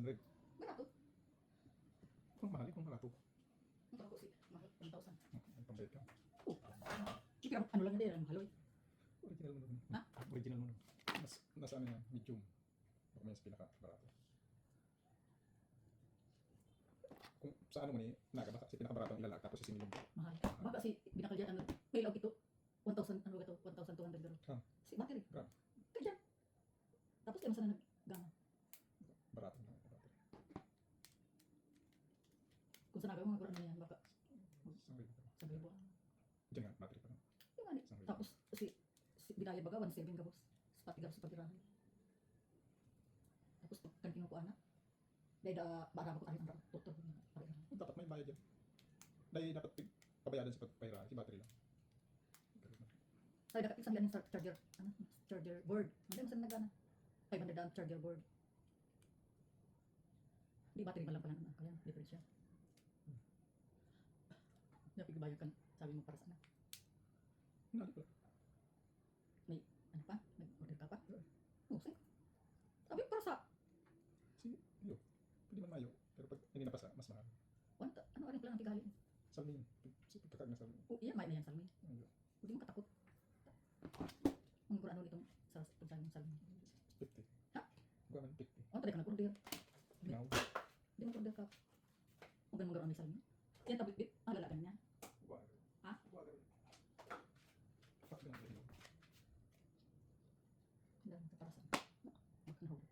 600. Barato. Kung mahal, kung barato. Ang tawag ko si mahal, 1,000. Ang pambayad ka. Oh. Pero ano lang din, mahal. Original mo nun. Ha? Original mo nun. Nasa ano yan, medium. Baka may sa pinaka-barato. Kung sa ano mo ni, baka si pinaka-barato ang ilalak, tapos sisingilin mo. Mahal. Baka si binakal dyan, ano, kailaw ito. 1,000, ano ito, 1,200 pero. Si battery. Gram. Kaya. Tapos kaya masana naggama. Barato lang. Barato. Kung saan nagawa, mga kurang na yan, baka Isang ribo. sa libo. Diyan nga, battery pa lang. Yung ano, Isang ribo. tapos si binayad baga, 1,700 ka boss. Sa patigar sa pagtirahan. Tapos kanting ko anak. Dahil barang ko tayo ang tutor. Dapat may bayad yan. Dahil dapat pabayadan sa pagpayra, si battery lang. Tayo dapat isang yan sa charger, ano, charger board. Hindi mo saan nagana. 500 ang charger board. Di battery pa lang pala naman. Kaya, different siya. Napigbayo kan, sabi mo para sana. Hindi pala. May, ano pa? Nag-order ka pa? Oh, sige. Sabi para sa, Sige, iyo. Pwede man mayo. Pero pag hindi napasa, mas mahal. ano rin pala ang tigali? Salmi yun. Sa pagkakag na salmi. Oh, iya, may na yan, Salmi. Iyo. Hindi mo katakot. Ang kurang ano itong sa pagsabi ng Salmi. 50. Ha? Kuha man 50. Ano tayo ka nag-order? Now, Hindi mo order ka. Huwag ganun magaroon ni Salmi. Yan, tabi, lalagan niya. wag. Ha? Wag. Fuck lang. Hindi, para sa. Magkanahog.